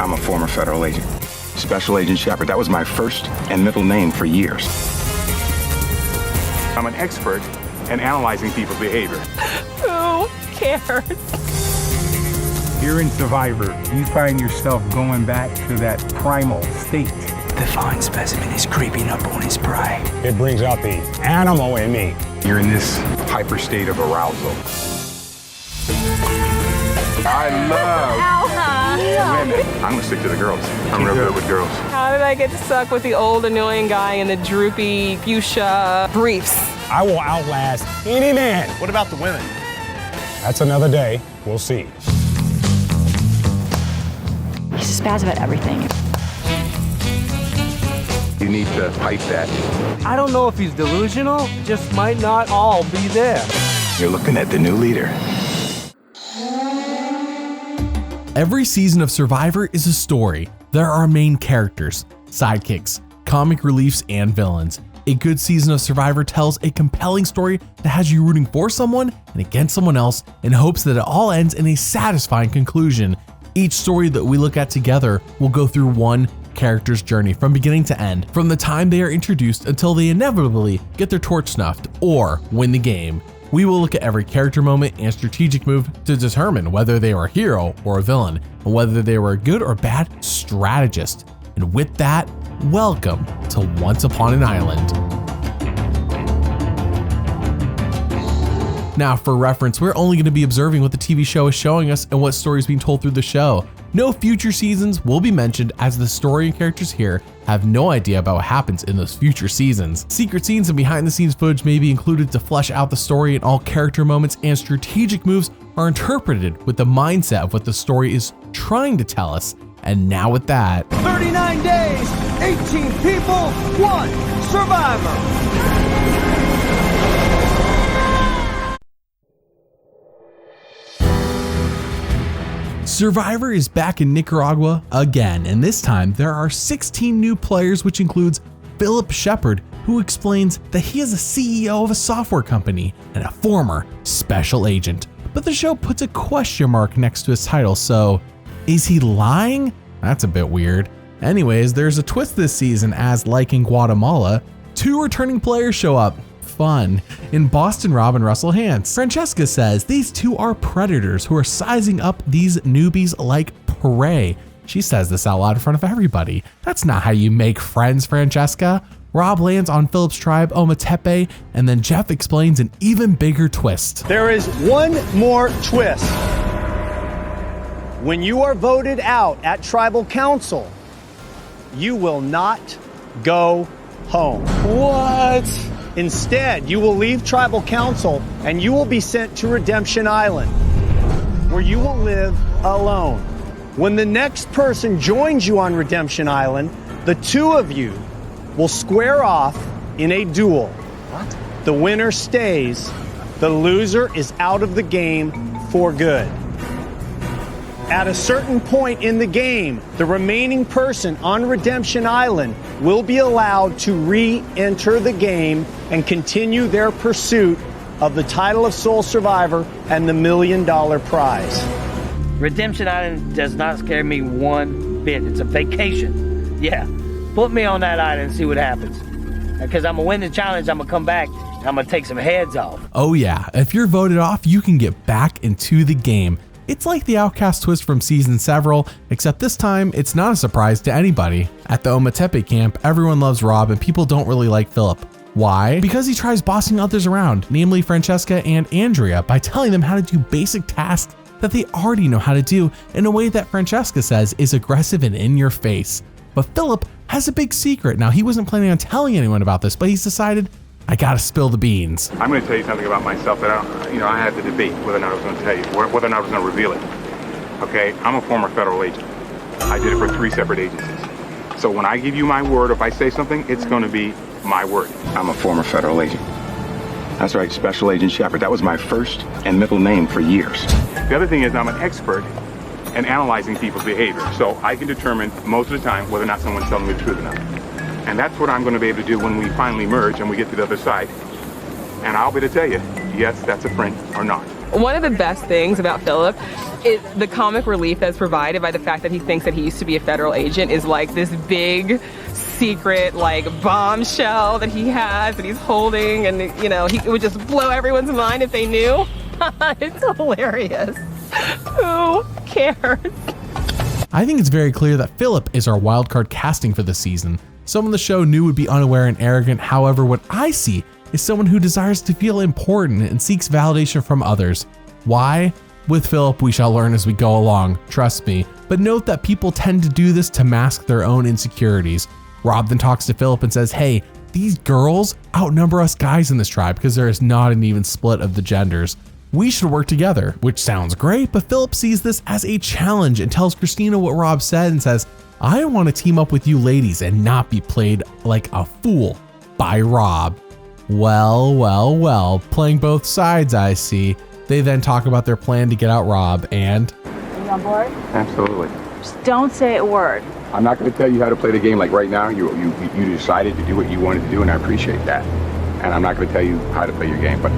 I'm a former federal agent. Special Agent Sheppard. That was my first and middle name for years. I'm an expert in analyzing people's behavior. Who cares? You're in Survivor. You find yourself going back to that primal state. The fine specimen is creeping up on his prey. It brings out the animal in me. You're in this hyper state of arousal. I love women. I'm gonna stick to the girls. I'm real good with girls. How did I get stuck with the old annoying guy in the droopy fuchsia briefs? I will outlast any man. What about the women? That's another day. We'll see. He's a spaz about everything. You need to pipe that. I don't know if he's delusional, just might not all be there. You're looking at the new leader. Every season of Survivor is a story. There are main characters, sidekicks, comic reliefs, and villains. A good season of Survivor tells a compelling story that has you rooting for someone and against someone else in hopes that it all ends in a satisfying conclusion. Each story that we look at together will go through one character's journey from beginning to end, from the time they are introduced until they inevitably get their torch snuffed or win the game. We will look at every character moment and strategic move to determine whether they are a hero or a villain, and whether they were a good or bad strategist. And with that, welcome to Once Upon an Island. Now, for reference, we're only going to be observing what the TV show is showing us and what story is being told through the show. No future seasons will be mentioned, as the story and characters here have no idea about what happens in those future seasons. Secret scenes and behind the scenes footage may be included to flesh out the story, and all character moments and strategic moves are interpreted with the mindset of what the story is trying to tell us. And now with that, 39 days, 18 people, 1 survivor. Survivor is back in Nicaragua again, and this time there are 16 new players, which includes Phillip Sheppard, who explains that he is a CEO of a software company and a former special agent. But the show puts a question mark next to his title, so is he lying? That's a bit weird. Anyways, there's a twist this season, as like in Guatemala, 2 returning players show up. Fun. In Boston Rob and Russell Hantz. Francesca says these 2 are predators who are sizing up these newbies like prey. She says this out loud in front of everybody. That's not how you make friends, Francesca. Rob lands on Phillip's tribe, Ometepe, and then Jeff explains an even bigger twist. There is one more twist. When you are voted out at tribal council, you will not go home. What? Instead, you will leave tribal council and you will be sent to Redemption Island, where you will live alone. When the next person joins you on Redemption Island, the 2 of you will square off in a duel. What? The winner stays, the loser is out of the game for good. At a certain point in the game, the remaining person on Redemption Island will be allowed to re-enter the game and continue their pursuit of the title of Sole Survivor and the $1 million prize. Redemption Island does not scare me one bit. It's a vacation. Yeah, put me on that island and see what happens. Because I'm going to win the challenge, I'm going to come back, I'm going to take some heads off. Oh yeah, if you're voted off, you can get back into the game. It's like the Outcast twist from season several, except this time it's not a surprise to anybody. At the Ometepe camp, everyone loves Rob and people don't really like Phillip. Why? Because he tries bossing others around, namely Francesca and Andrea, by telling them how to do basic tasks that they already know how to do in a way that Francesca says is aggressive and in your face. But Phillip has a big secret. Now, he wasn't planning on telling anyone about this, but he's decided, I gotta spill the beans. I'm going to tell you something about myself that I had to debate whether or not I was going to tell you, whether or not I was going to reveal it. Okay, I'm a former federal agent. I did it for 3 separate agencies. So when I give you my word, if I say something, it's going to be my word. I'm a former federal agent. That's right, Special Agent Sheppard. That was my first and middle name for years. The other thing is I'm an expert in analyzing people's behavior. So I can determine most of the time whether or not someone's telling me the truth or not. And that's what I'm going to be able to do when we finally merge and we get to the other side. And I'll be able to tell you, yes, that's a friend or not. One of the best things about Phillip is the comic relief that's provided by the fact that he thinks that he used to be a federal agent is like this big secret like bombshell that he has that he's holding, and he would just blow everyone's mind if they knew. It's hilarious. Who cares? I think it's very clear that Phillip is our wildcard casting for the season. Someone the show knew would be unaware and arrogant. However, what I see is someone who desires to feel important and seeks validation from others. Why? With Phillip, we shall learn as we go along, trust me. But note that people tend to do this to mask their own insecurities. Rob then talks to Phillip and says, hey, these girls outnumber us guys in this tribe because there is not an even split of the genders. We should work together, which sounds great, but Phillip sees this as a challenge and tells Christina what Rob said and says, I want to team up with you ladies and not be played like a fool by Rob. Well, playing both sides, I see. They then talk about their plan to get out Rob and... Are you on board? Absolutely. Just don't say a word. I'm not going to tell you how to play the game. Like right now, you decided to do what you wanted to do, and I appreciate that. And I'm not going to tell you how to play your game, but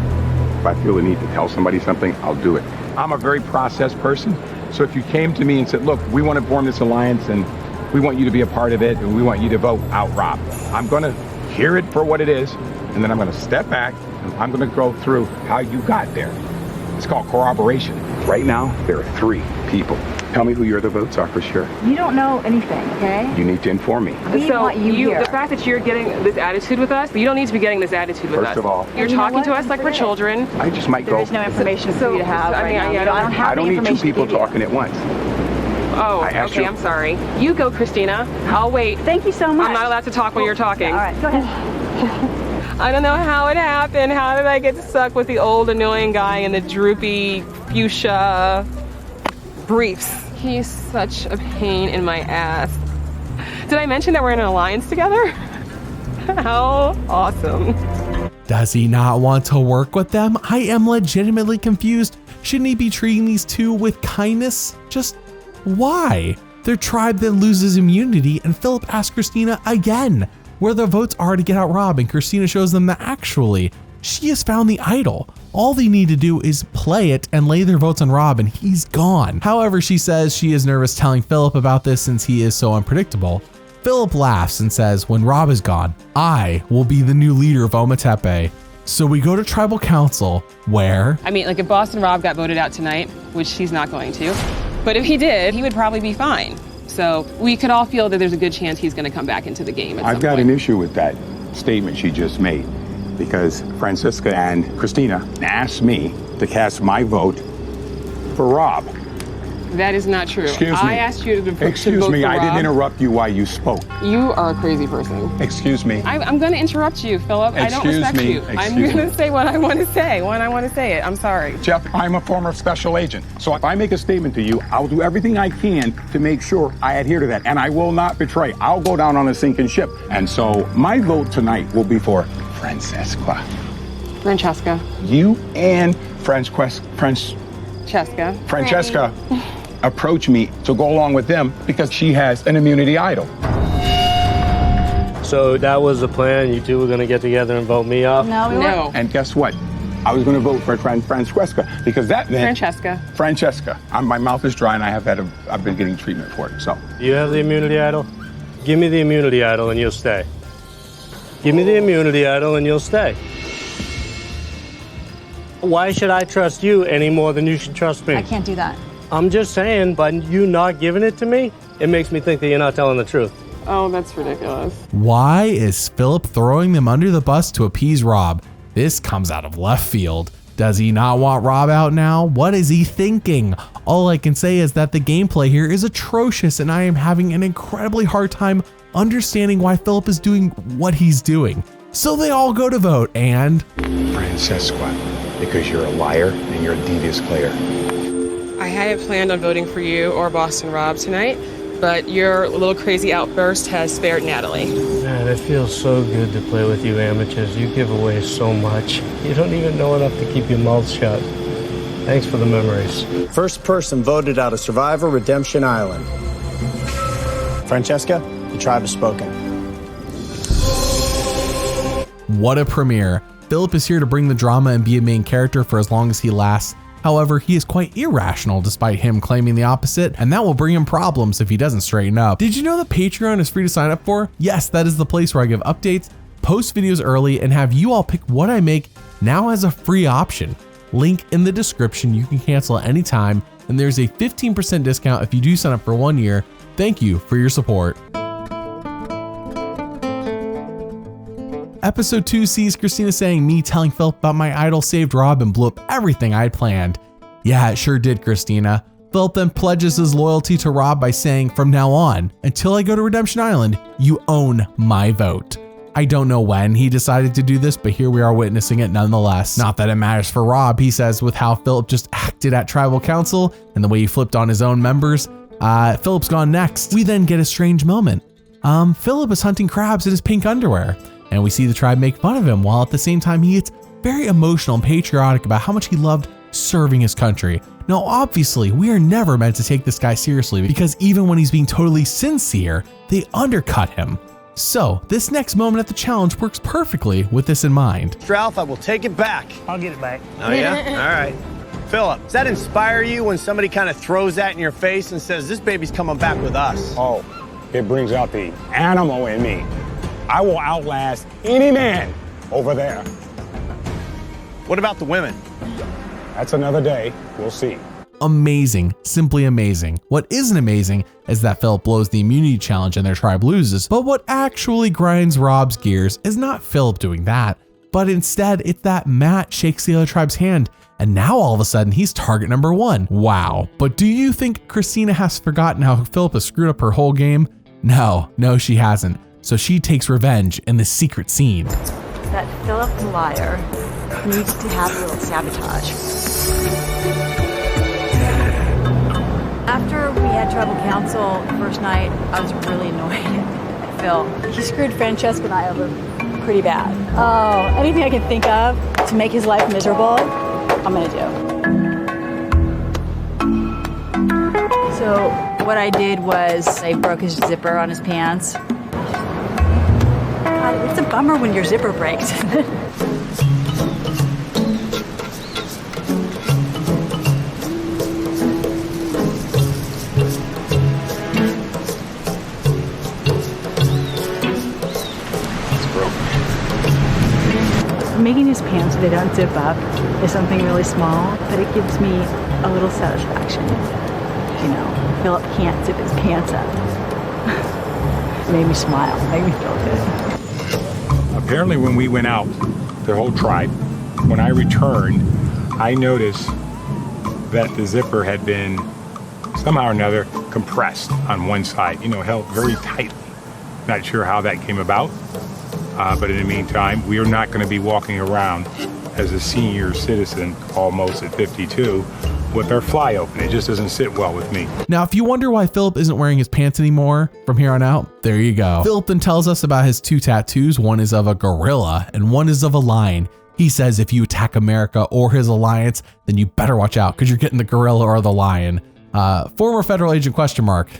if I feel the need to tell somebody something, I'll do it. I'm a very processed person, so if you came to me and said, look, we want to form this alliance, and we want you to be a part of it, and we want you to vote out Rob, I'm going to hear it for what it is, and then I'm going to step back, and I'm going to go through how you got there. It's called corroboration. Right now, there are 3 people. Tell me who your other votes are for sure. You don't know anything, okay? You need to inform me. We want you here. The fact that you're getting this attitude with us, you don't need to be getting this attitude with us. First of all, you're talking to us like we're children. I just might go. There's no information for you to have right now. I don't need 2 people talking at once. Oh, okay, I'm sorry. You go, Christina. I'll wait. Thank you so much. I'm not allowed to talk when you're talking. All right, go ahead. I don't know how it happened. How did I get stuck with the old annoying guy in the droopy fuchsia briefs? He's such a pain in my ass. Did I mention that we're in an alliance together? How awesome. Does he not want to work with them? I am legitimately confused. Shouldn't he be treating these 2 with kindness? Just why? Their tribe then loses immunity, and Phillip asks Christina again where their votes are to get out Rob, and Christina shows them that actually she has found the idol. All they need to do is play it and lay their votes on Rob, and he's gone. However, she says she is nervous telling Phillip about this since he is so unpredictable. Phillip laughs and says, when Rob is gone, I will be the new leader of Ometepe. So we go to tribal council where... I mean, like if Boston Rob got voted out tonight, which he's not going to, but if he did, he would probably be fine. So we could all feel that there's a good chance he's going to come back into the game at some I've got point. an issue with that statement she just made, because Francisca and Christina asked me to cast my vote for Rob. That is not true. Excuse me. I asked you to vote Excuse me, for I Rob. didn't interrupt you while you spoke. You are a crazy person. Excuse me. I'm going to interrupt you, Phillip. I don't Excuse respect me. you. I'm Excuse going me. to say what I want to say when I want to say it. I'm sorry. Jeff, I'm a former special agent. So if I make a statement to you, I'll do everything I can to make sure I adhere to that. And I will not betray. I'll go down on a sinking ship. And so my vote tonight will be for Francesca. You and Francesca approach me to go along with them because she has an immunity idol. So that was the plan? You 2 were going to get together and vote me off? No, we weren't. And guess what? I was going to vote for Francesca because that meant Francesca. My mouth is dry and I've been getting treatment for it. So You have the immunity idol? Give me the immunity idol and you'll stay. Give me the immunity idol and you'll stay. Why should I trust you any more than you should trust me? I can't do that. I'm just saying, by you not giving it to me, it makes me think that you're not telling the truth. Oh, that's ridiculous. Why is Phillip throwing them under the bus to appease Rob? This comes out of left field. Does he not want Rob out now? What is he thinking? All I can say is that the gameplay here is atrocious, and I am having an incredibly hard time understanding why Phillip is doing what he's doing. So they all go to vote, and... Francesca, because you're a liar and you're a devious player. I hadn't planned on voting for you or Boston Rob tonight, but your little crazy outburst has spared Natalie. Man, it feels so good to play with you amateurs. You give away so much. You don't even know enough to keep your mouth shut. Thanks for the memories. First person voted out of Survivor Redemption Island. Francesca, the tribe has spoken. What a premiere. Phillip is here to bring the drama and be a main character for as long as he lasts. However, he is quite irrational despite him claiming the opposite, and that will bring him problems if he doesn't straighten up. Did you know that Patreon is free to sign up for? Yes, that is the place where I give updates, post videos early, and have you all pick what I make now as a free option. Link in the description. You can cancel at any time, and there's a 15% discount if you do sign up for 1 year. Thank you for your support. Episode 2 sees Christina saying me telling Phillip about my idol saved Rob and blew up everything I had planned. Yeah, it sure did, Christina. Phillip then pledges his loyalty to Rob by saying, from now on, until I go to Redemption Island, you own my vote. I don't know when he decided to do this, but here we are witnessing it nonetheless. Not that it matters for Rob, he says, with how Phillip just acted at Tribal Council and the way he flipped on his own members. Phillip's gone next. We then get a strange moment. Phillip is hunting crabs in his pink underwear, and we see the tribe make fun of him while at the same time he gets very emotional and patriotic about how much he loved serving his country. Now, obviously, we are never meant to take this guy seriously because even when he's being totally sincere, they undercut him. So, this next moment at the challenge works perfectly with this in mind. Ralph, I will take it back. I'll get it back. Oh, yeah? All right. Phillip, does that inspire you when somebody kind of throws that in your face and says, this baby's coming back with us? Oh, it brings out the animal in me. I will outlast any man over there. What about the women? That's another day. We'll see. Amazing, simply amazing. What isn't amazing is that Phillip blows the immunity challenge and their tribe loses, but what actually grinds Rob's gears is not Phillip doing that, but instead it's that Matt shakes the other tribe's hand and now all of a sudden he's target number 1. Wow. But do you think Christina has forgotten how Phillip has screwed up her whole game? No, she hasn't. So she takes revenge in this secret scene. That Phillip the liar needs to have a little sabotage. After we had tribal council the first night, I was really annoyed at Phil. He screwed Francesca and I over pretty bad. Oh, anything I can think of to make his life miserable, I'm gonna do. So what I did was I broke his zipper on his pants. God, it's a bummer when your zipper breaks. Making his pants so they don't zip up is something really small, but it gives me a little satisfaction. You know, Phillip can't zip his pants up. It made me smile, made me feel good. Apparently when we went out, the whole tribe, when I returned, I noticed that the zipper had been somehow or another compressed on one side, held very tightly. Not sure how that came about. But in the meantime, we are not going to be walking around as a senior citizen, almost at 52, with our fly open. It just doesn't sit well with me. Now, if you wonder why Phillip isn't wearing his pants anymore from here on out, there you go. Phillip then tells us about his 2 tattoos. One is of a gorilla and one is of a lion. He says if you attack America or his alliance, then you better watch out because you're getting the gorilla or the lion. Former federal agent ? Question mark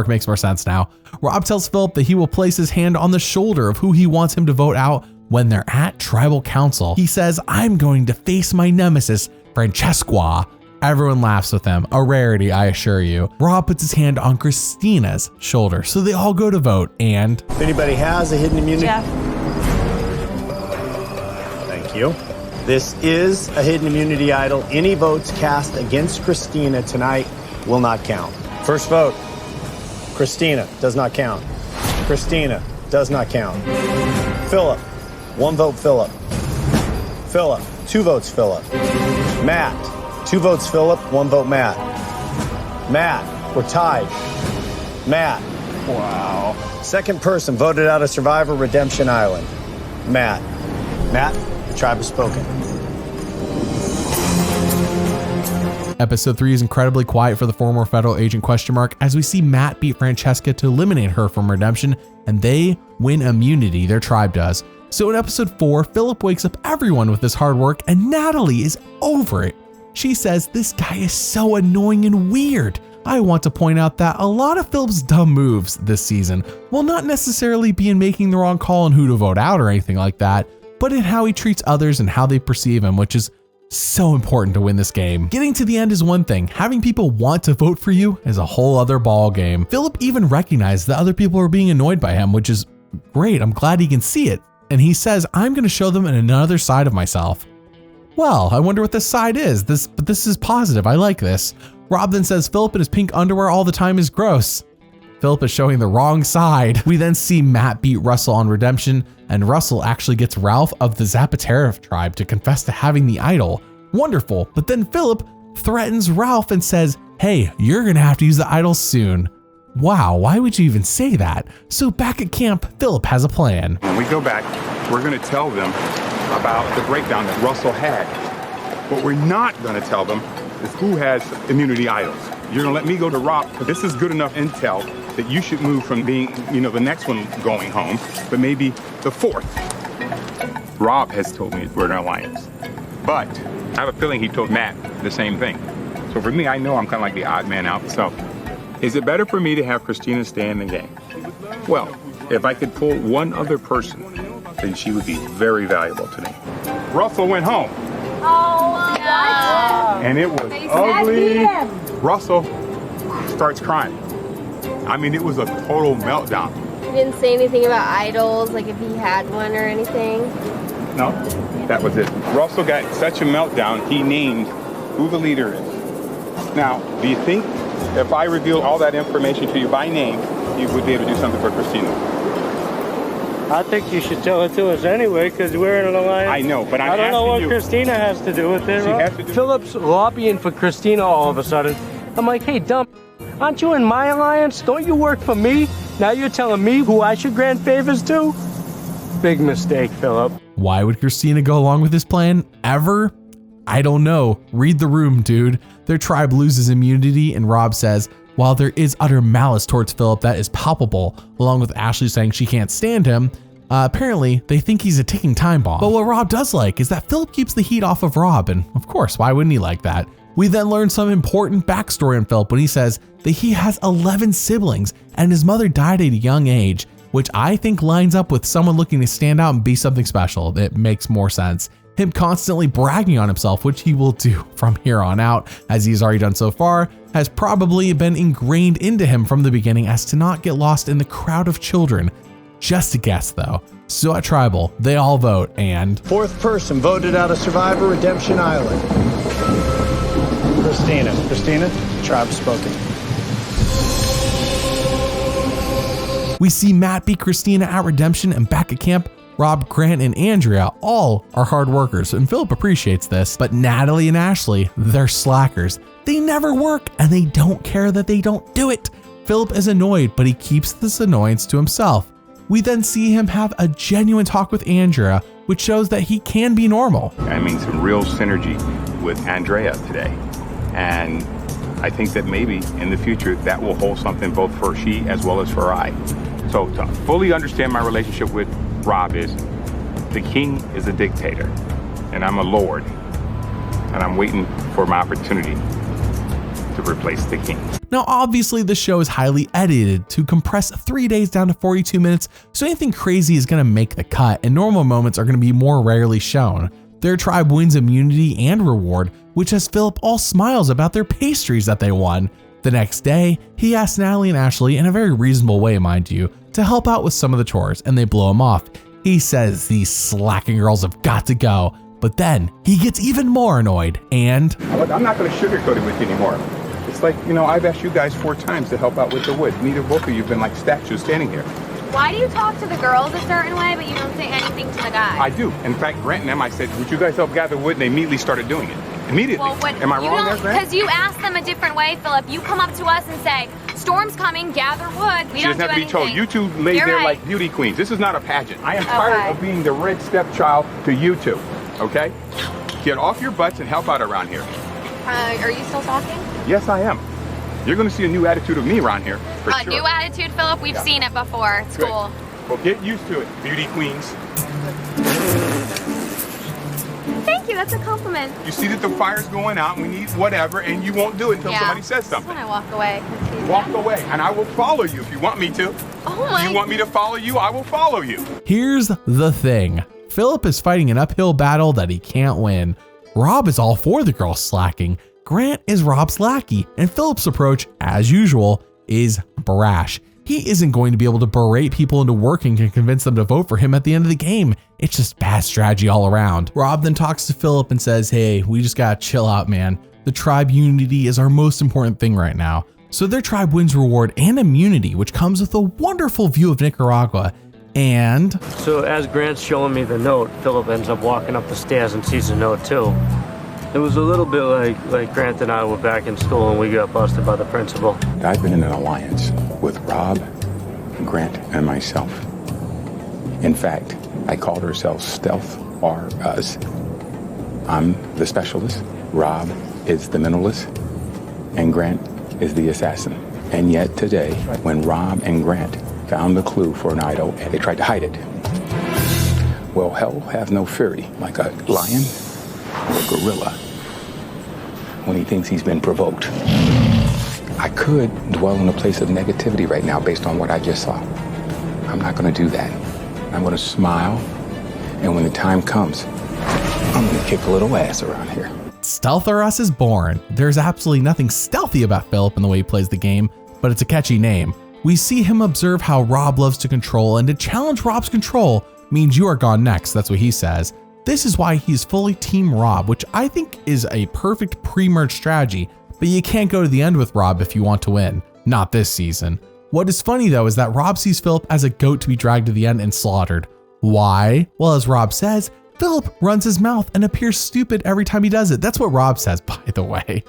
makes more sense now. Rob tells Phillip that he will place his hand on the shoulder of who he wants him to vote out when they're at tribal council. He says, I'm going to face my nemesis, Francesca. Everyone laughs with him, a rarity, I assure you. Rob puts his hand on Christina's shoulder, so they all go to vote, and... If anybody has a hidden immunity... Jeff. Thank you. This is a hidden immunity idol. Any votes cast against Christina tonight will not count. First vote. Christina does not count. Christina does not count. Phillip, 1 vote Phillip. Phillip, 2 votes Phillip. Matt, 2 votes Phillip, 1 vote Matt. Matt, we're tied. Matt. Wow. Second person voted out of Survivor Redemption Island. Matt. Matt, the tribe has spoken. Episode 3 is incredibly quiet for the former federal agent ? As we see Matt beat Francesca to eliminate her from Redemption, and they win immunity, their tribe does. So in episode 4, Phillip wakes up everyone with his hard work, and Natalie is over it. She says, this guy is so annoying and weird. I want to point out that a lot of Phillip's dumb moves this season will not necessarily be in making the wrong call on who to vote out or anything like that, but in how he treats others and how they perceive him, which is So important to win this game. Getting to the end is one thing. Having people want to vote for you is a whole other ball game. Phillip even recognized that other people are being annoyed by him, which is great. I'm glad he can see it. And he says, I'm going to show them another side of myself. Well, I wonder what this side is. But this is positive. I like this. Rob then says Phillip in his pink underwear all the time is gross. Phillip is showing the wrong side. We then see Matt beat Russell on redemption, and Russell actually gets Ralph of the Zapatera tribe to confess to having the idol. Wonderful. But then Phillip threatens Ralph and says, hey, you're gonna have to use the idol soon. Wow, why would you even say that? So back at camp, Phillip has a plan. When we go back, we're gonna tell them about the breakdown that Russell had. What we're not gonna tell them is who has immunity idols. You're gonna let me go to Rob, because this is good enough intel that you should move from being, the next one going home, but maybe the fourth. Rob has told me we're in an alliance, but I have a feeling he told Matt the same thing. So for me, I know I'm kind of like the odd man out. So is it better for me to have Christina stay in the game? Well, if I could pull one other person, then she would be very valuable to me. Russell went home. Oh, no. And it was ugly. Russell starts crying. I mean, it was a total meltdown. He didn't say anything about idols, like if he had one or anything? No, that was it. Russell got such a meltdown, he named who the leader is. Now, do you think if I reveal all that information to you by name, you would be able to do something for Christina? I think you should tell it to us anyway, because we're in an alliance. I know, but I don't know what you. Christina has to do with it. She has to do. Phillip's lobbying for Christina all of a sudden. I'm like, hey, dumb, aren't you in my alliance? Don't you work for me? Now you're telling me who I should grant favors to? Big mistake, Phillip. Why would Christina go along with this plan? Ever? I don't know. Read the room, dude. Their tribe loses immunity, and Rob says, while there is utter malice towards Phillip that is palpable, along with Ashley saying she can't stand him, apparently they think he's a ticking time bomb. But what Rob does like is that Phillip keeps the heat off of Rob, and of course, why wouldn't he like that? We then learn some important backstory on Phillip when he says that he has 11 siblings and his mother died at a young age, which I think lines up with someone looking to stand out and be something special. It makes more sense. Him constantly bragging on himself, which he will do from here on out, as he's already done so far, has probably been ingrained into him from the beginning as to not get lost in the crowd of children. Just a guess though. So at Tribal, they all vote and... Fourth person voted out of Survivor Redemption Island. Christina. Christina, tribe spoken. We see Matt beat Christina at Redemption, and back at camp, Rob, Grant, and Andrea all are hard workers, and Phillip appreciates this, but Natalie and Ashley, they're slackers. They never work, and they don't care that they don't do it. Phillip is annoyed, but he keeps this annoyance to himself. We then see him have a genuine talk with Andrea, which shows that he can be normal. I mean, some real synergy with Andrea today. And I think that maybe in the future that will hold something both for she as well as for I. So to fully understand my relationship with Rob is the king is a dictator and I'm a lord, and I'm waiting for my opportunity to replace the king. Now, obviously the show is highly edited to compress 3 days down to 42 minutes, so anything crazy is gonna make the cut and normal moments are gonna be more rarely shown. Their tribe wins immunity and reward, which has Phillip all smiles about their pastries that they won. The next day, he asks Natalie and Ashley, in a very reasonable way mind you, to help out with some of the chores, and they blow him off. He says these slacking girls have got to go, but then he gets even more annoyed and... Look, I'm not gonna sugarcoat it with you anymore. It's like, I've asked you guys 4 times to help out with the wood. Neither both of you have been like statues standing here. Why do you talk to the girls a certain way, but you don't say anything to the guys? I do. In fact, Grant and them, I said, would you guys help gather wood? And they immediately started doing it. Immediately. Well, Am I wrong there, Grant? Because you ask them a different way, Phillip. You come up to us and say, storm's coming, gather wood. We She don't doesn't have do to be anything. told. You two laid You're there right. like beauty queens. This is not a pageant. I am tired of being the red stepchild to you two, okay? Get off your butts and help out around here. Are you still talking? Yes, I am. You're going to see a new attitude of me around here, for A sure. new attitude, Phillip? We've seen it before. It's Good. cool. Well, get used to it, beauty queens. Thank you. That's a compliment. You see that the fire's going out, and we need whatever, and you won't do it until somebody says That's something. when I walk away. Walk away, and I will follow you if you want me to. Oh my. You want me to follow you? I will follow you. Here's the thing. Phillip is fighting an uphill battle that he can't win. Rob is all for the girls slacking. Grant is Rob's lackey, and Phillip's approach, as usual, is brash. He isn't going to be able to berate people into working and convince them to vote for him at the end of the game. It's just bad strategy all around. Rob then talks to Phillip and says, hey, we just gotta chill out, man. The tribe unity is our most important thing right now. So their tribe wins reward and immunity, which comes with a wonderful view of Nicaragua. And So as Grant's showing me the note, Phillip ends up walking up the stairs and sees the note too. It was a little bit like Grant and I were back in school and we got busted by the principal. I've been in an alliance with Rob, Grant, and myself. In fact, I called ourselves Stealth or Us. I'm the specialist, Rob is the mentalist, and Grant is the assassin. And yet today, when Rob and Grant found the clue for an idol, they tried to hide it. Well, hell has no fury, like a lion or a gorilla, when he thinks he's been provoked. I could dwell in a place of negativity right now based on what I just saw. I'm not gonna do that. I'm gonna smile, and when the time comes, I'm gonna kick a little ass around here. Stealth or Us is born. There's absolutely nothing stealthy about Phillip in the way he plays the game, but it's a catchy name. We see him observe how Rob loves to control, and to challenge Rob's control means you are gone next, that's what he says. This is why he's fully Team Rob, which I think is a perfect pre-merge strategy, but you can't go to the end with Rob if you want to win. Not this season. What is funny though is that Rob sees Phillip as a goat to be dragged to the end and slaughtered. Why? Well, as Rob says, Phillip runs his mouth and appears stupid every time he does it. That's what Rob says, by the way.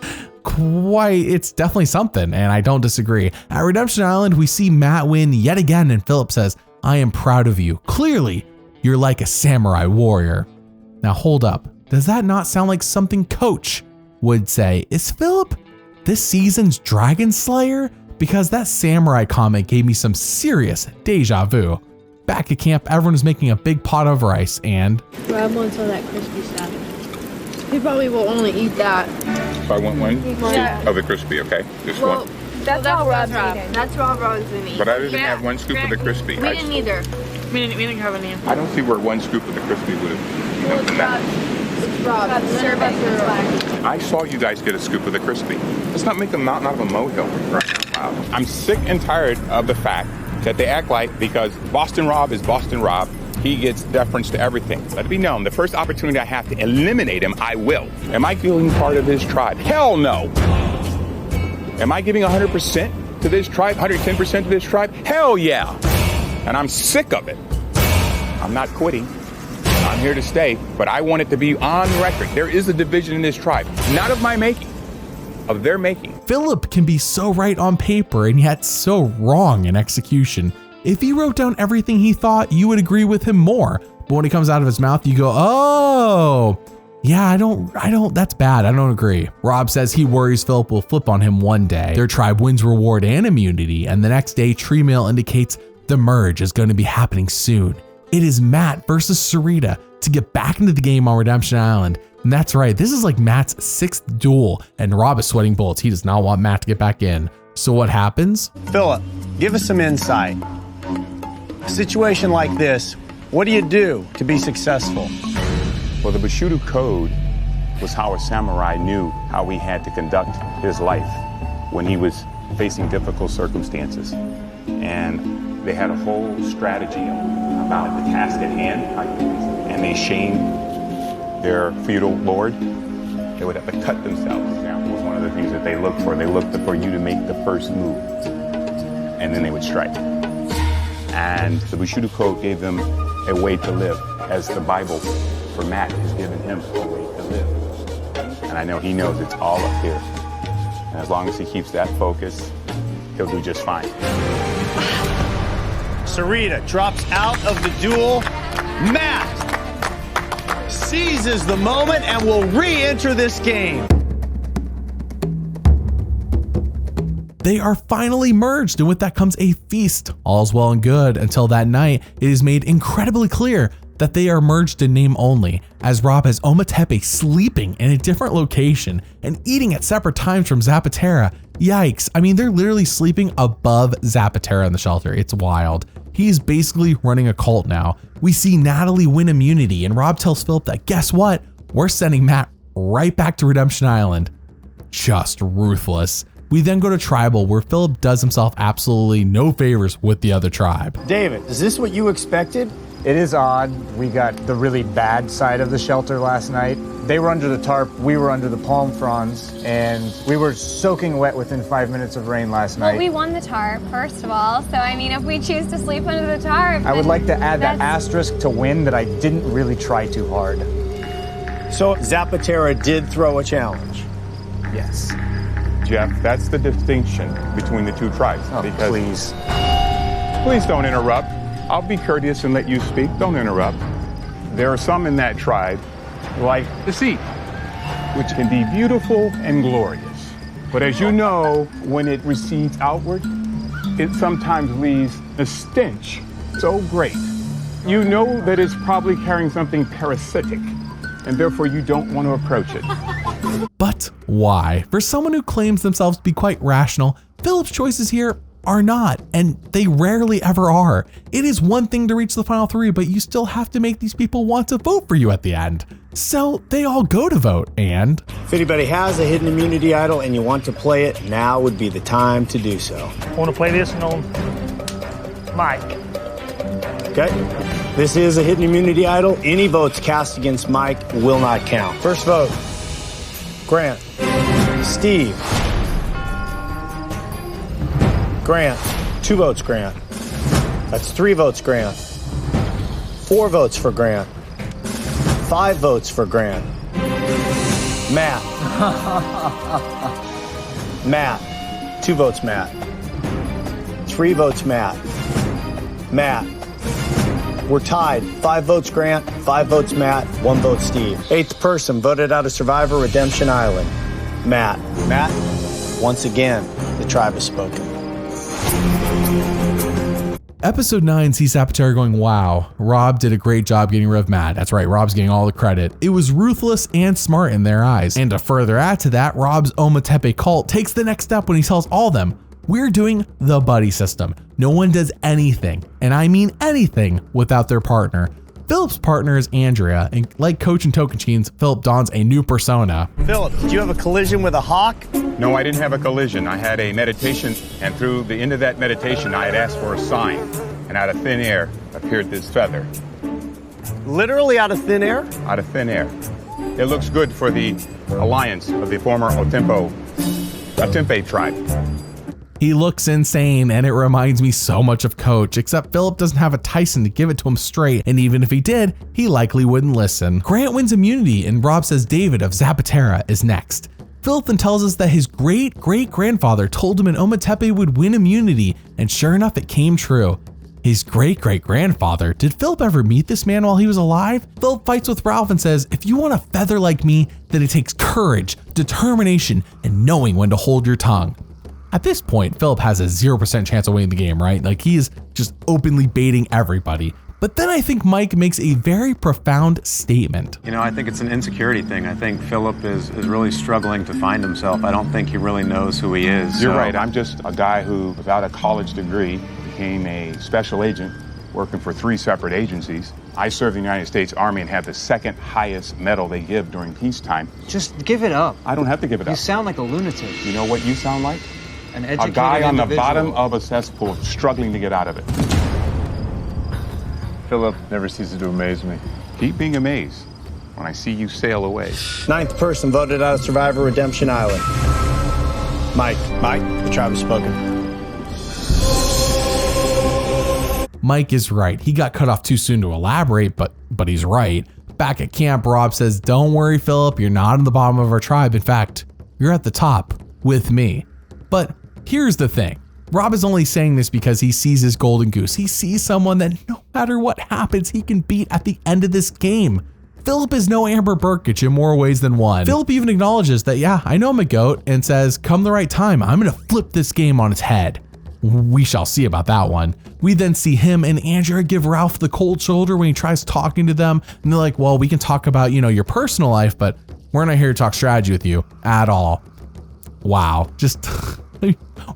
It's definitely something, and I don't disagree. At Redemption Island, we see Matt win yet again, and Phillip says, I am proud of you. Clearly, you're like a samurai warrior. Now hold up, does that not sound like something Coach would say? Is Phillip this season's Dragon Slayer? Because that samurai comment gave me some serious deja vu. Back at camp, everyone is making a big pot of rice and Rob wants all that crispy stuff. He probably will only eat that. If I want one Yeah. of the crispy, okay? Just Well, one. that's all Rob's eating. That's all Rob's been eating. But I didn't have one scoop of the crispy. We didn't either. We didn't have any. I don't see where one scoop of the crispy would have done that. It's Rob. Serve us. I saw you guys get a scoop of the crispy. Let's not make a mountain out of a molehill right now. Wow. I'm sick and tired of the fact that they act like because Boston Rob is Boston Rob, he gets deference to everything. Let it be known, the first opportunity I have to eliminate him, I will. Am I feeling part of his tribe? Hell no. Am I giving 100% to this tribe, 110% to this tribe? Hell yeah. And I'm sick of it. I'm not quitting. I'm here to stay, but I want it to be on record. There is a division in this tribe, not of my making, of their making. Phillip can be so right on paper and yet so wrong in execution. If he wrote down everything he thought, you would agree with him more. But when it comes out of his mouth, you go, oh, yeah, I don't, that's bad. I don't agree. Rob says he worries Phillip will flip on him one day. Their tribe wins reward and immunity, and the next day, Tree Mail indicates the merge is going to be happening soon. It is Matt versus Sarita to get back into the game on Redemption Island. And that's right, this is like Matt's 6th duel, and Rob is sweating bullets. He does not want Matt to get back in. So what happens? Phillip, give us some insight. A situation like this, what do you do to be successful? Well, the Bushido Code was how a samurai knew how he had to conduct his life when he was facing difficult circumstances. And they had a whole strategy about the task at hand, and they shamed their feudal lord. They would have to cut themselves. That was one of the things that they looked for. They looked for you to make the first move, and then they would strike. And the Bushido Code gave them a way to live, as the Bible for Matt has given him a way to live. And I know he knows it's all up here. And as long as he keeps that focus, he'll do just fine. Sarita drops out of the duel. Matt seizes the moment and will re-enter this game. They are finally merged, and with that comes a feast. All's well and good until that night it is made incredibly clear that they are merged in name only, as Rob has Ometepe sleeping in a different location and eating at separate times from Zapatera. Yikes, I mean, they're literally sleeping above Zapatera in the shelter. It's wild. He's basically running a cult now. We see Natalie win immunity, and Rob tells Phillip that guess what? We're sending Matt right back to Redemption Island. Just ruthless. We then go to Tribal, where Phillip does himself absolutely no favors with the other tribe. David, is this what you expected? It is odd. We got the really bad side of the shelter last night. They were under the tarp, we were under the palm fronds, and we were soaking wet within 5 minutes of rain last night. Well, we won the tarp, first of all, so I mean, if we choose to sleep under the tarp... I would like to add that asterisk to win that I didn't really try too hard. So Zapatera did throw a challenge? Yes. Jeff, that's the distinction between the two tribes. Oh, because please. Please don't interrupt. I'll be courteous and let you speak. Don't interrupt. There are some in that tribe, like the sea, which can be beautiful and glorious. But as you know, when it recedes outward, it sometimes leaves a stench so great. You know that it's probably carrying something parasitic, and therefore you don't want to approach it. But why? For someone who claims themselves to be quite rational, Phillip's choices here are not, and they rarely ever are. It is one thing to reach the final three, but you still have to make these people want to vote for you at the end. So they all go to vote, and if anybody has a hidden immunity idol and you want to play it, now would be the time to do so. Want to play this one on Mike? Okay. This is a hidden immunity idol. Any votes cast against Mike will not count. First vote, Grant. Steve. Grant. 2 votes, Grant. That's 3 votes, Grant. 4 votes for Grant. 5 votes for Grant. Matt. Matt. 2 votes, Matt. 3 votes, Matt. Matt. We're tied. 5 votes, Grant. 5 votes, Matt. 1 vote, Steve. 8th person voted out of Survivor Redemption Island. Matt. Matt, once again, the tribe has spoken. Episode 9 sees Zapatera going, wow, Rob did a great job getting rid of Matt. That's right, Rob's getting all the credit. It was ruthless and smart in their eyes. And to further add to that, Rob's Ometepe cult takes the next step when he tells all of them, we're doing the buddy system. No one does anything, and I mean anything, without their partner. Phillip's partner is Andrea, and like Coach and Tocantins, Phillip dons a new persona. Phillip, did you have a collision with a hawk? No, I didn't have a collision. I had a meditation, and through the end of that meditation, I had asked for a sign, and out of thin air appeared this feather. Literally out of thin air? Out of thin air. It looks good for the alliance of the former Otempe tribe. He looks insane, and it reminds me so much of Coach, except Phillip doesn't have a Tyson to give it to him straight, and even if he did, he likely wouldn't listen. Grant wins immunity, and Rob says David of Zapatera is next. Phillip then tells us that his great-great-grandfather told him an Ometepe would win immunity, and sure enough, it came true. His great-great-grandfather? Did Phillip ever meet this man while he was alive? Phillip fights with Ralph and says, if you want a feather like me, then it takes courage, determination, and knowing when to hold your tongue. At this point, Phillip has a 0% chance of winning the game, right? Like, he is just openly baiting everybody. But then I think Mike makes a very profound statement. You know, I think it's an insecurity thing. I think Phillip is really struggling to find himself. I don't think he really knows who he is. You're right. I'm just a guy who, without a college degree, became a special agent working for 3 separate agencies. I served in the United States Army and had the 2nd highest medal they give during peacetime. Just give it up. I don't have to give it up. You sound like a lunatic. You know what you sound like? An educated a guy on individual. the bottom of a cesspool struggling to get out of it. Phillip never ceases to amaze me. Keep being amazed when I see you sail away. 9th person voted out of Survivor Redemption Island. Mike, the tribe has spoken. Mike is right. He got cut off too soon to elaborate, but he's right. Back at camp, Rob says, don't worry, Phillip, you're not in the bottom of our tribe. In fact, you're at the top with me. But here's the thing. Rob is only saying this because he sees his golden goose. He sees someone that no matter what happens, he can beat at the end of this game. Phillip is no Amber Burkett in more ways than one. Phillip even acknowledges that, yeah, I know I'm a goat, and says, come the right time, I'm gonna flip this game on its head. We shall see about that one. We then see him and Andrea give Ralph the cold shoulder when he tries talking to them, and they're like, well, we can talk about, your personal life, but we're not here to talk strategy with you at all. Wow, just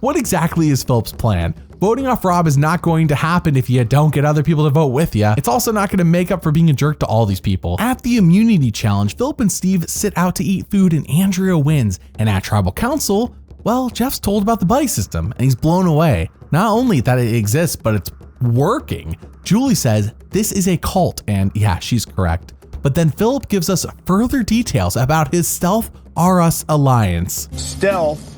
What exactly is Phillip's plan? Voting off Rob is not going to happen if you don't get other people to vote with you. It's also not going to make up for being a jerk to all these people. At the immunity challenge, Phillip and Steve sit out to eat food and Andrea wins. And at tribal council, well, Jeff's told about the buddy system and he's blown away. Not only that it exists, but it's working. Julie says this is a cult, and yeah, she's correct. But then Phillip gives us further details about his Stealth R Us alliance. Stealth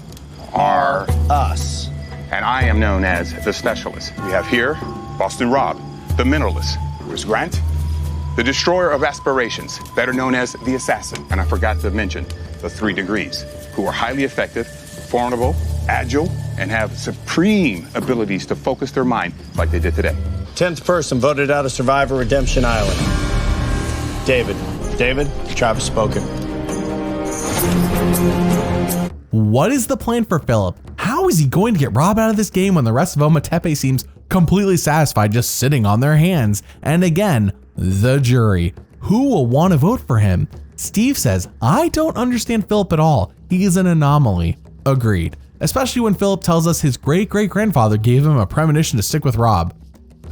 R Us. And I am known as the specialist. We have here Boston Rob, the mineralist. Here's Grant, the destroyer of aspirations, better known as the assassin. And I forgot to mention the 3 degrees, who are highly effective, formidable, agile, and have supreme abilities to focus their mind like they did today. 10th person voted out of Survivor Redemption Island. David. David, the tribe has spoken. What is the plan for Phillip? How is he going to get Rob out of this game when the rest of Ometepe seems completely satisfied just sitting on their hands? And again, the jury. Who will want to vote for him? Steve says, I don't understand Phillip at all. He is an anomaly. Agreed. Especially when Phillip tells us his great-great-grandfather gave him a premonition to stick with Rob.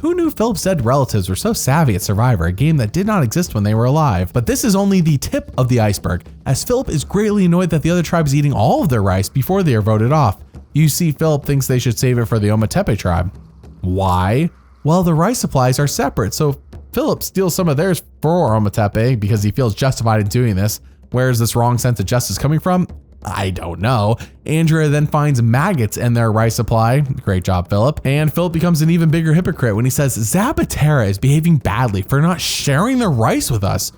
Who knew Phillip's dead relatives were so savvy at Survivor, a game that did not exist when they were alive? But this is only the tip of the iceberg, as Phillip is greatly annoyed that the other tribe is eating all of their rice before they are voted off. You see, Phillip thinks they should save it for the Ometepe tribe. Why? Well, the rice supplies are separate, so Phillip steals some of theirs for Ometepe because he feels justified in doing this. Where is this wrong sense of justice coming from? I don't know. Andrea then finds maggots in their rice supply. Great job, Phillip. And Phillip becomes an even bigger hypocrite when he says Zapatera is behaving badly for not sharing their rice with us.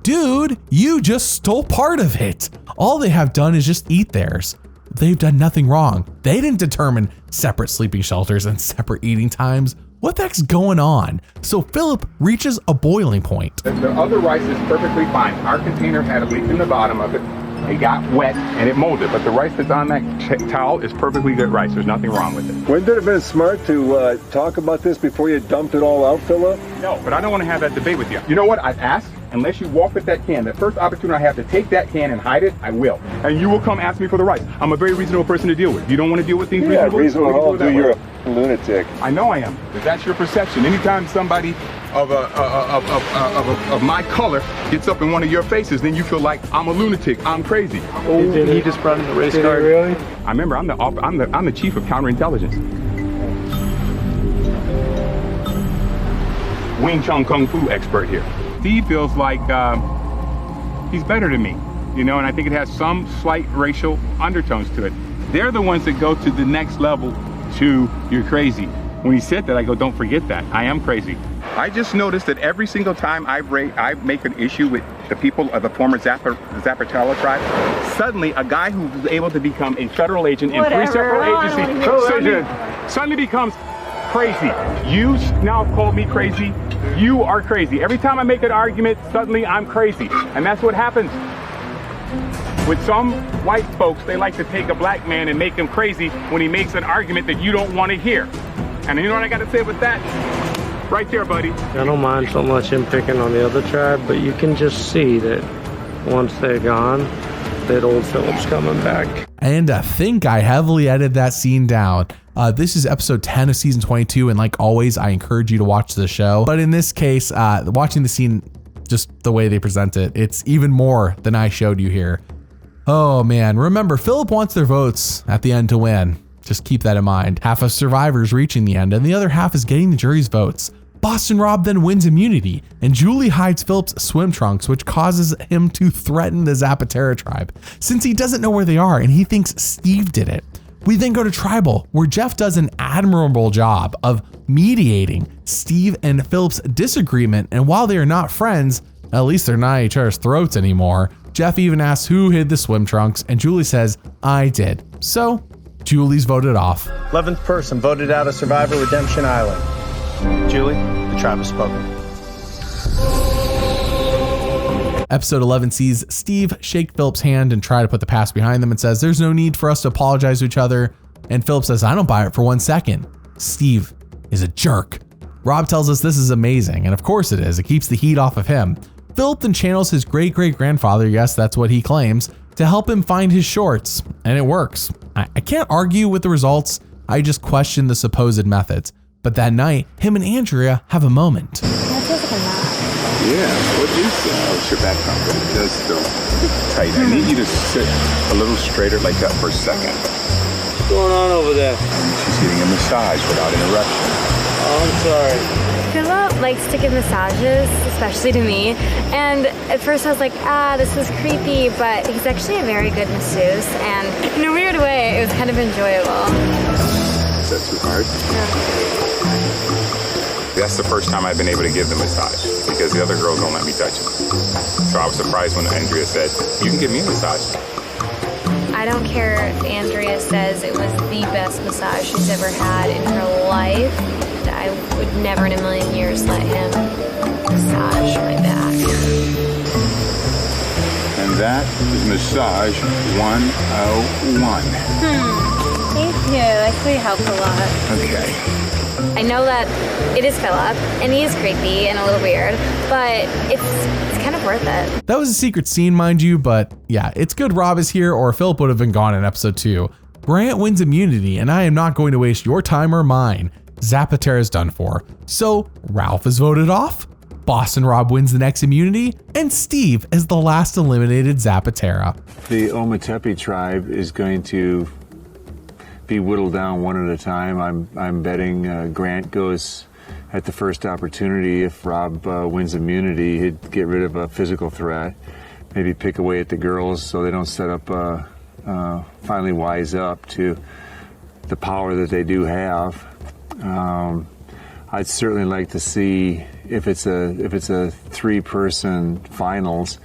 Dude, you just stole part of it. All they have done is just eat theirs. They've done nothing wrong. They didn't determine separate sleeping shelters and separate eating times. What the heck's going on? So Phillip reaches a boiling point. The other rice is perfectly fine. Our container had a leak in the bottom of it. It got wet and it molded, but the rice that's on that towel is perfectly good rice. There's nothing wrong with it. Wouldn't it have been smart to talk about this before you dumped it all out, Phillip? No, but I don't want to have that debate with you. You know what? I've asked, unless you walk with that can, the first opportunity I have to take that can and hide it, I will. And you will come ask me for the rice. I'm a very reasonable person to deal with. You don't want to deal with things reasonable? Yeah, reasonable, dude, you're a lunatic. I know I am, but that's your perception. Anytime somebody of my color gets up in one of your faces, then you feel like I'm a lunatic, I'm crazy. Oh, he just brought in the race card. Really? I remember I'm the chief of counterintelligence. Wing Chun Kung Fu expert here. Steve feels like he's better than me, you know, and I think it has some slight racial undertones to it. They're the ones that go to the next level to you're crazy. When he said that, I go, don't forget that. I am crazy. I just noticed that every single time I make an issue with the people of the former Zapatella tribe, suddenly a guy who was able to become a federal agent in 3 separate agencies suddenly becomes crazy. You now call me crazy. You are crazy. Every time I make an argument, suddenly I'm crazy. And that's what happens. With some white folks, they like to take a black man and make him crazy when he makes an argument that you don't want to hear. And you know what I got to say with that? Right there, buddy. I don't mind so much him picking on the other tribe, but you can just see that once they're gone, that old Phillip's coming back. And I think I heavily edited that scene down. This is episode 10 of season 22, and like always, I encourage you to watch the show. But in this case, watching the scene, just the way they present it, it's even more than I showed you here. Oh man, remember, Phillip wants their votes at the end to win. Just keep that in mind. Half of survivors reaching the end, and the other half is getting the jury's votes. Boston Rob then wins immunity, and Julie hides Phillip's swim trunks, which causes him to threaten the Zapatera tribe, since he doesn't know where they are and he thinks Steve did it. We then go to Tribal, where Jeff does an admirable job of mediating Steve and Phillip's disagreement, and while they are not friends, at least they're not at each other's throats anymore. Jeff even asks who hid the swim trunks, and Julie says, I did. So, Julie's voted off. 11th person voted out of Survivor Redemption Island. Julie, the tribe has spoken. Episode 11 sees Steve shake Phillip's hand and try to put the past behind them and says, there's no need for us to apologize to each other. And Phillip says, I don't buy it for 1 second. Steve is a jerk. Rob tells us this is amazing, and of course it is. It keeps the heat off of him. Phillip then channels his great-great-grandfather, yes, that's what he claims, to help him find his shorts, and it works. I can't argue with the results, I just question the supposed methods. But that night, him and Andrea have a moment. Yeah, what is your back up? It does feel tight. I need you to sit a little straighter like that for a second. What's going on over there? She's getting a massage without interruption. Oh, I'm sorry. Phillip likes to give massages, especially to me. And at first I was like, this is creepy, but he's actually a very good masseuse. And in a weird way, it was kind of enjoyable. Is that too hard? Yeah. That's the first time I've been able to give the massage because the other girls don't let me touch it. So I was surprised when Andrea said, you can give me a massage. I don't care if Andrea says it was the best massage she's ever had in her life. I would never in a million years let him massage my back. And that is massage 101. Thank you. That actually helped a lot. Okay. I know that it is Phillip, and he is creepy and a little weird, but it's kind of worth it. That was a secret scene, mind you, but yeah, it's good Rob is here or Phillip would have been gone in episode 2. Grant wins immunity, and I am not going to waste your time or mine. Zapatera is done for. So Ralph is voted off, Boston Rob wins the next immunity, and Steve is the last eliminated Zapatera. The Ometepe tribe is going to be whittled down one at a time. I'm betting Grant goes at the first opportunity. If Rob wins immunity, he'd get rid of a physical threat, maybe pick away at the girls so they don't set up, finally wise up to the power that they do have. I'd certainly like to see if it's a three-person finals.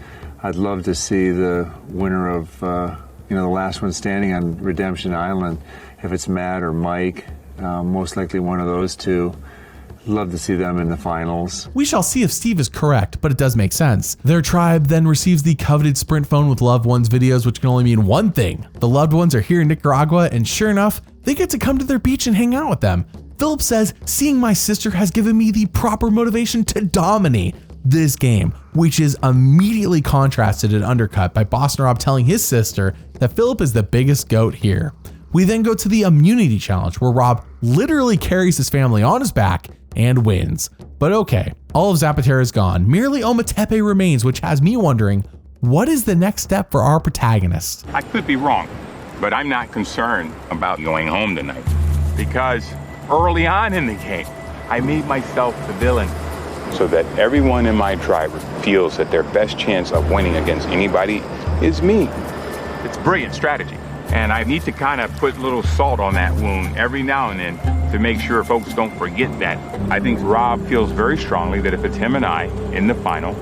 I'd love to see the winner of the last one standing on Redemption Island. If it's Matt or Mike, most likely one of those two. Love to see them in the finals. We shall see if Steve is correct, but it does make sense. Their tribe then receives the coveted Sprint phone with loved ones videos, which can only mean one thing. The loved ones are here in Nicaragua, and sure enough, they get to come to their beach and hang out with them. Phillip says, seeing my sister has given me the proper motivation to dominate this game, which is immediately contrasted and undercut by Boston Rob telling his sister that Phillip is the biggest goat here. We then go to the immunity challenge where Rob literally carries his family on his back and wins. But okay, all of Zapatera is gone. Merely Ometepe remains, which has me wondering, what is the next step for our protagonist? I could be wrong, but I'm not concerned about going home tonight because early on in the game, I made myself the villain so that everyone in my tribe feels that their best chance of winning against anybody is me. It's brilliant strategy. And I need to kind of put a little salt on that wound every now and then to make sure folks don't forget that. I think Rob feels very strongly that if it's him and I in the final,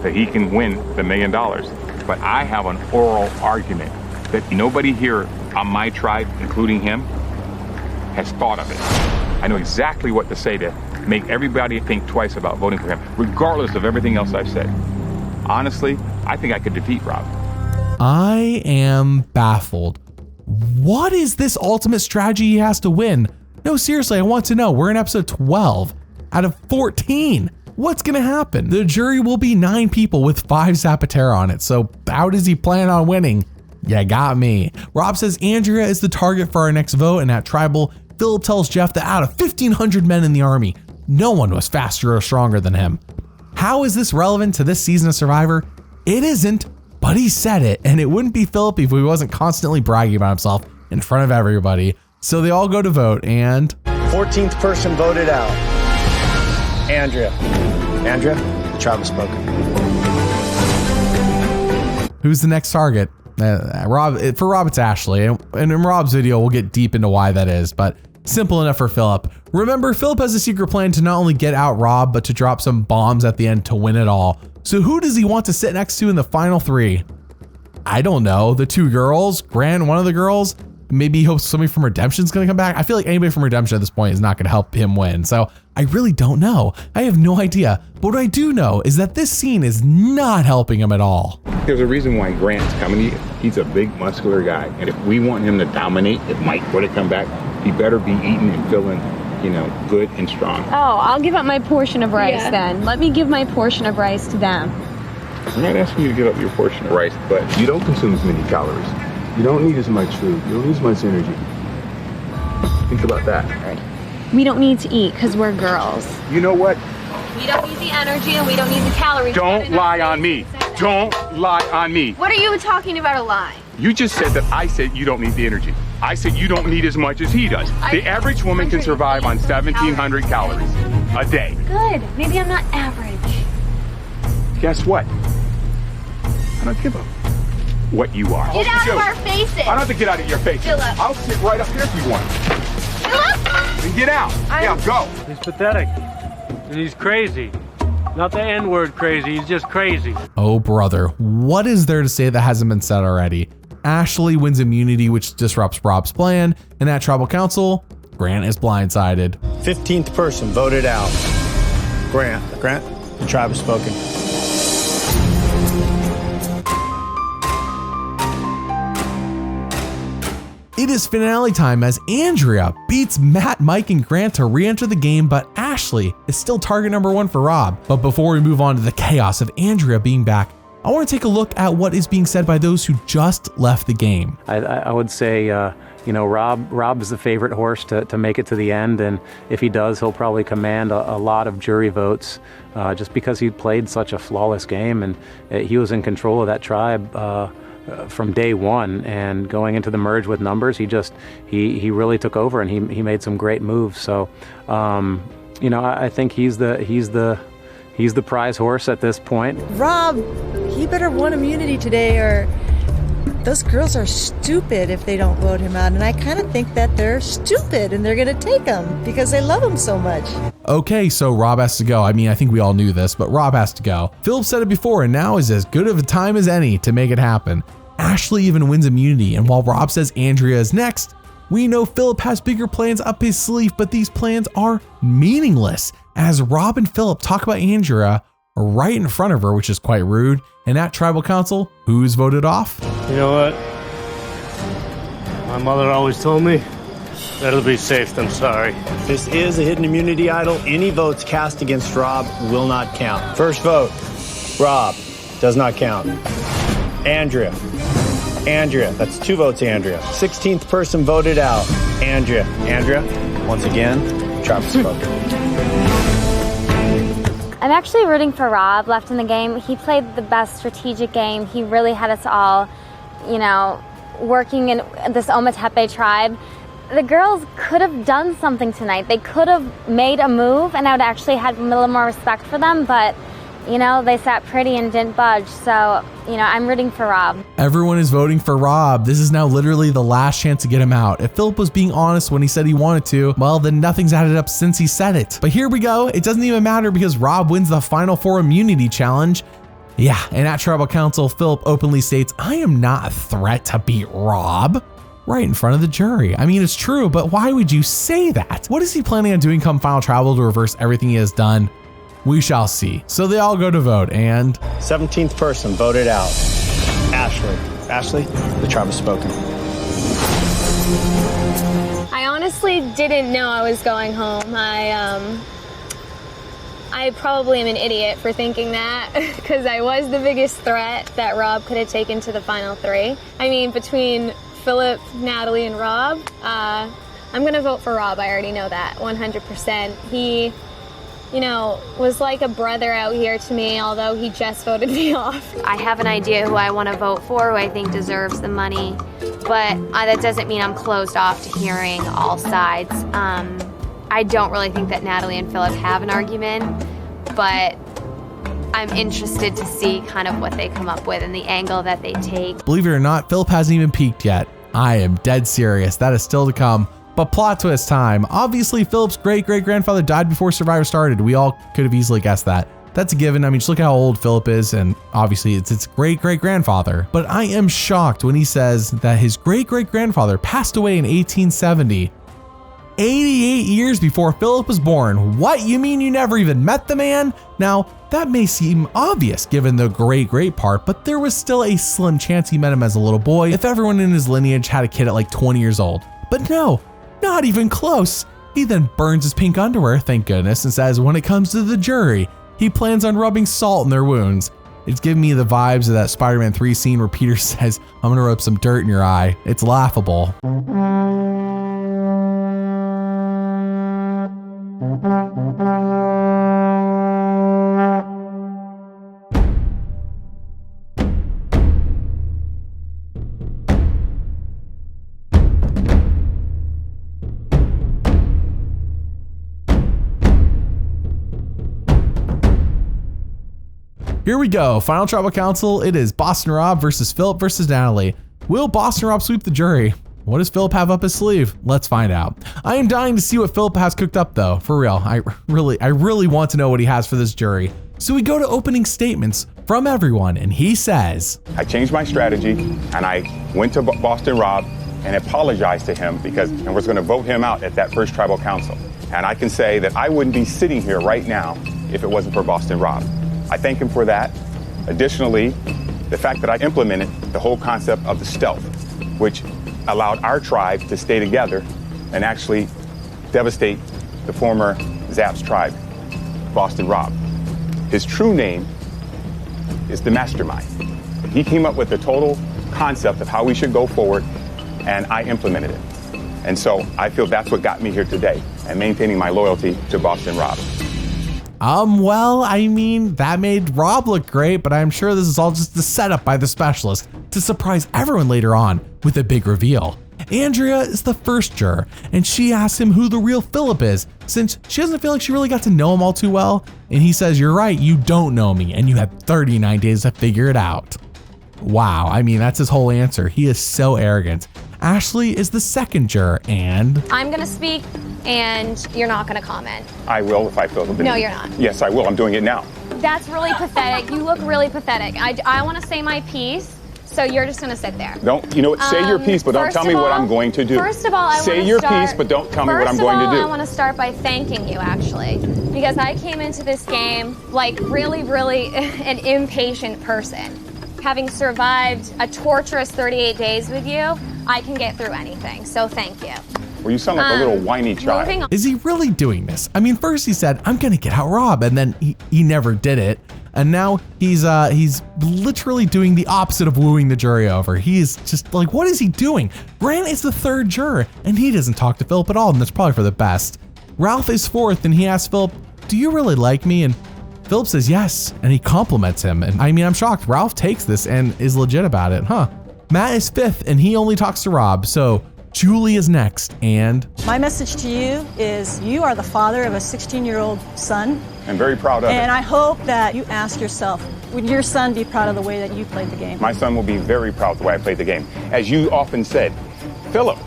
that he can win the $1 million. But I have an oral argument that nobody here on my tribe, including him, has thought of it. I know exactly what to say to make everybody think twice about voting for him, regardless of everything else I've said. Honestly, I think I could defeat Rob. I am baffled. What is this ultimate strategy he has to win? No, seriously, I want to know. We're in episode 12 out of 14. What's going to happen? The jury will be 9 people with 5 Zapatera on it. So how does he plan on winning? You got me. Rob says Andrea is the target for our next vote, and at Tribal, Phillip tells Jeff that out of 1,500 men in the army, no one was faster or stronger than him. How is this relevant to this season of Survivor? It isn't. But he said it, and it wouldn't be Phillip if he wasn't constantly bragging about himself in front of everybody. So they all go to vote, and 14th person voted out. Andrea. Andrea, the tribe has spoken. Who's the next target? Rob. For Rob, it's Ashley, and in Rob's video, we'll get deep into why that is, but simple enough for Phillip. Remember, Phillip has a secret plan to not only get out Rob, but to drop some bombs at the end to win it all. So who does he want to sit next to in the final 3? I don't know. The 2 girls, Grant, one of the girls. Maybe he hopes somebody from Redemption's going to come back. I feel like anybody from Redemption at this point is not going to help him win. So I really don't know. I have no idea. But what I do know is that this scene is not helping him at all. There's a reason why Grant's coming. He's a big, muscular guy. And if we want him to dominate, if Mike were to come back, he better be eating and feeling, good and strong. Oh, I'll give up my portion of rice then. Let me give my portion of rice to them. I'm not asking you to give up your portion of rice, but you don't consume as many calories. You don't need as much food. You don't need as much energy. Think about that. We don't need to eat because we're girls. You know what? We don't need the energy and we don't need the calories. Don't lie on me. Don't lie on me. What are you talking about a lie? You just said that I said you don't need the energy. I said you don't need as much as he does. The average woman can survive on 1,700 calories a day. Good. Maybe I'm not average. Guess what? I don't give a what you are. Get out of our faces. I don't have to get out of your face. Phillip. I'll sit right up here if you want. Phillip! Then get out. Yeah, go. He's pathetic. And he's crazy. Not the N-word crazy, he's just crazy. Oh brother, what is there to say that hasn't been said already? Ashley wins immunity, which disrupts Rob's plan, and at tribal council, Grant is blindsided. 15th person voted out. Grant, the tribe has spoken. It is finale time as Andrea beats Matt, Mike, and Grant to re-enter the game, but Ashley is still target number 1 for Rob. But before we move on to the chaos of Andrea being back, I want to take a look at what is being said by those who just left the game. I would say, Rob is the favorite horse to make it to the end, and if he does, he'll probably command a lot of jury votes just because he played such a flawless game, and he was in control of that tribe from day one, and going into the merge with numbers, he really took over, and he made some great moves. So, I think he's the prize horse at this point. Rob, he better win immunity today, or those girls are stupid if they don't vote him out. And I kind of think that they're stupid and they're going to take him because they love him so much. Okay, so Rob has to go. I mean, I think we all knew this, but Rob has to go. Phillip said it before, and now is as good of a time as any to make it happen. Ashley even wins immunity, and while Rob says Andrea is next, we know Phillip has bigger plans up his sleeve, but these plans are meaningless as Rob and Phillip talk about Andrea right in front of her, which is quite rude. And at tribal council, who's voted off? You know what? My mother always told me, better be safe than sorry. This is a hidden immunity idol. Any votes cast against Rob will not count. First vote, Rob, does not count. Andrea, that's 2 votes, Andrea. 16th person voted out, Andrea, once again, tribe spoken. I'm actually rooting for Rob left in the game. He played the best strategic game. He really had us all, working in this Ometepe tribe. The girls could have done something tonight. They could have made a move, and I would actually have a little more respect for them, but they sat pretty and didn't budge. So, I'm rooting for Rob. Everyone is voting for Rob. This is now literally the last chance to get him out. If Phillip was being honest when he said he wanted to, well, then nothing's added up since he said it. But here we go. It doesn't even matter because Rob wins the Final Four immunity challenge. Yeah, and at tribal council, Phillip openly states, I am not a threat to beat Rob. Right in front of the jury. I mean, it's true, but why would you say that? What is he planning on doing come final tribal to reverse everything he has done? We shall see. So they all go to vote, and 17th person voted out. Ashley, the tribe has spoken. I honestly didn't know I was going home. I probably am an idiot for thinking that because I was the biggest threat that Rob could have taken to the final 3. I mean, between Phillip, Natalie, and Rob, I'm going to vote for Rob. I already know that 100%. He was like a brother out here to me, although he just voted me off. I have an idea who I want to vote for, who I think deserves the money, but that doesn't mean I'm closed off to hearing all sides. I don't really think that Natalie and Phillip have an argument, but I'm interested to see kind of what they come up with and the angle that they take. Believe it or not, Phillip hasn't even peaked yet. I am dead serious. That is still to come. But plot twist time. Obviously, Phillip's great-great-grandfather died before Survivor started. We all could have easily guessed that. That's a given. I mean, just look at how old Phillip is, and obviously it's great-great-grandfather. But I am shocked when he says that his great-great-grandfather passed away in 1870. 88 years before Phillip was born. What? You mean you never even met the man? Now, that may seem obvious given the great part, but there was still a slim chance he met him as a little boy if everyone in his lineage had a kid at like 20 years old. But no. Not even close. He then burns his pink underwear, thank goodness, and says when it comes to the jury, he plans on rubbing salt in their wounds. It's giving me the vibes of that Spider-Man 3 scene where Peter says, I'm gonna rub some dirt in your eye. It's laughable. Here we go, final tribal council. It is Boston Rob versus Phillip versus Natalie. Will Boston Rob sweep the jury? What does Phillip have up his sleeve? Let's find out. I am dying to see what Phillip has cooked up though, for real. I really want to know what he has for this jury. So we go to opening statements from everyone, and he says, I changed my strategy and I went to Boston Rob and apologized to him because I was going to vote him out at that first tribal council. And I can say that I wouldn't be sitting here right now if it wasn't for Boston Rob. I thank him for that. Additionally, the fact that I implemented the whole concept of the stealth, which allowed our tribe to stay together and actually devastate the former Zapp's tribe, Boston Rob. His true name is the Mastermind. He came up with the total concept of how we should go forward, and I implemented it. And so I feel that's what got me here today and maintaining my loyalty to Boston Rob. Well, I mean, that made Rob look great, but I'm sure this is all just the setup by the specialist to surprise everyone later on with a big reveal. Andrea is the first juror, and she asks him who the real Phillip is, since she doesn't feel like she really got to know him all too well. And he says, you're right, you don't know me, and you have 39 days to figure it out. Wow, I mean, that's his whole answer. He is so arrogant. Ashley is the second juror, and I'm gonna speak, and you're not gonna comment. I will if I feel the need. No, you're not. Yes, I will. I'm doing it now. That's really pathetic. You look really pathetic. I want to say my piece, so you're just gonna sit there. Don't, you know what, say your piece, but don't tell me what I'm going to do. First of all, I say your piece, but don't tell me what I'm going to do. First of all, I want to start by thanking you, actually, because I came into this game like really an impatient person. Having survived a torturous 38 days with you, I can get through anything, so thank you. Well, you sound like a little whiny child. Is he really doing this? I mean, first he said, I'm gonna get out Rob, and then he never did it. And now he's literally doing the opposite of wooing the jury over. He is just like, what is he doing? Grant is the third juror, and he doesn't talk to Phillip at all, and that's probably for the best. Ralph is fourth, and he asks Phillip, do you really like me? And Phillip says yes, and he compliments him. And I mean, I'm shocked. Ralph takes this and is legit about it, huh? Matt is fifth, and he only talks to Rob, so Julie is next, and my message to you is you are the father of a 16-year-old son. I'm very proud of it. And I hope that you ask yourself, would your son be proud of the way that you played the game? My son will be very proud of the way I played the game. As you often said, Phillip,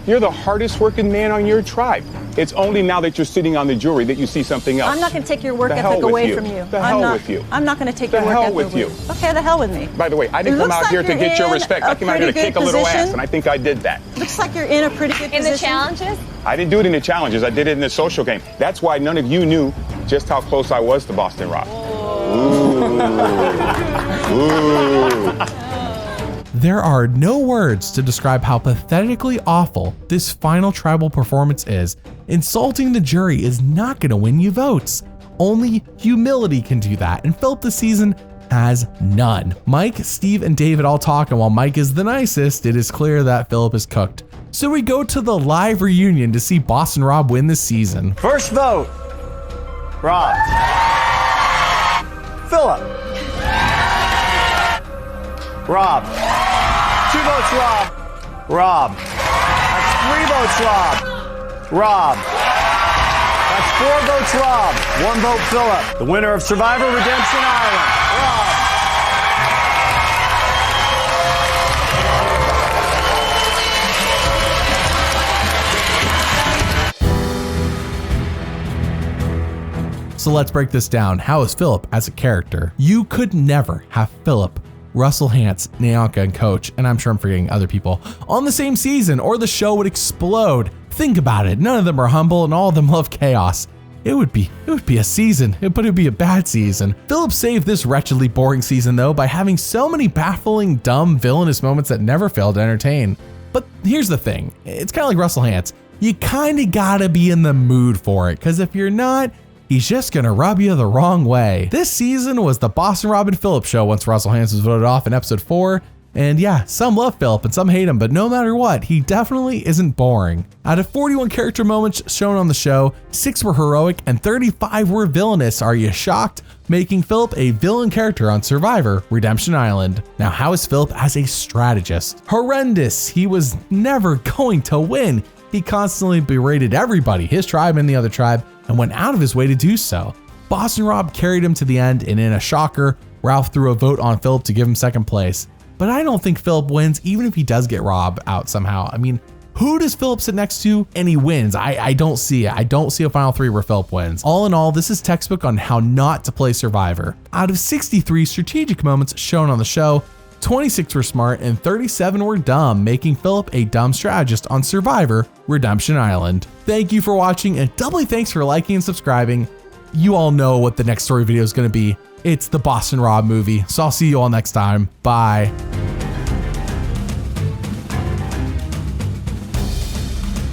you're the hardest working man on your tribe. It's only now that you're sitting on the jury that you see something else. I'm not going to take your work ethic away from you. The hell with you. I'm not going to take your work ethic away from you. Okay, the hell with me. By the way, I didn't come out here to get your respect. I came out here to kick a little ass, and I think I did that. Looks like you're in a pretty good position. In the challenges? I didn't do it in the challenges. I did it in the social game. That's why none of you knew just how close I was to Boston Rob. Ooh. There are no words to describe how pathetically awful this final tribal performance is. Insulting the jury is not going to win you votes. Only humility can do that, and Phillip this season has none. Mike, Steve, and David all talk, and while Mike is the nicest, it is clear that Phillip is cooked. So we go to the live reunion to see Boston Rob win this season. First vote, Rob. Phillip. Rob. 2 votes, Rob. Rob. That's 3 votes, Rob. Rob. That's 4 votes, Rob. 1 vote, Phillip. The winner of Survivor Redemption Island, Rob. So let's break this down. How is Phillip as a character? You could never have Phillip, Russell Hantz, Nyanka, and Coach, and I'm sure I'm forgetting other people, on the same season, or the show would explode. Think about it. None of them are humble, and all of them love chaos. It would be a season, but it would be a bad season. Phillip saved this wretchedly boring season, though, by having so many baffling, dumb, villainous moments that never failed to entertain. But here's the thing. It's kind of like Russell Hantz. You kind of gotta be in the mood for it, because if you're not, he's just gonna rub you the wrong way. This season was the Boston Rob and Phillip show once Russell Hantz was voted off in episode 4. And yeah, some love Phillip and some hate him, but no matter what, he definitely isn't boring. Out of 41 character moments shown on the show, 6 were heroic and 35 were villainous. Are you shocked? Making Phillip a villain character on Survivor Redemption Island. Now, how is Phillip as a strategist? Horrendous. He was never going to win. He constantly berated everybody, his tribe and the other tribe, and went out of his way to do so. Boston Rob carried him to the end, and in a shocker, Ralph threw a vote on Phillip to give him second place. But I don't think Phillip wins, even if he does get Rob out somehow. I mean, who does Phillip sit next to and he wins? I don't see it. I don't see a final 3 where Phillip wins. All in all, this is textbook on how not to play Survivor. Out of 63 strategic moments shown on the show, 26 were smart and 37 were dumb, making Phillip a dumb strategist on Survivor Redemption Island. Thank you for watching, and doubly thanks for liking and subscribing. You all know what the next story video is going to be. It's the Boston Rob movie. So I'll see you all next time. Bye.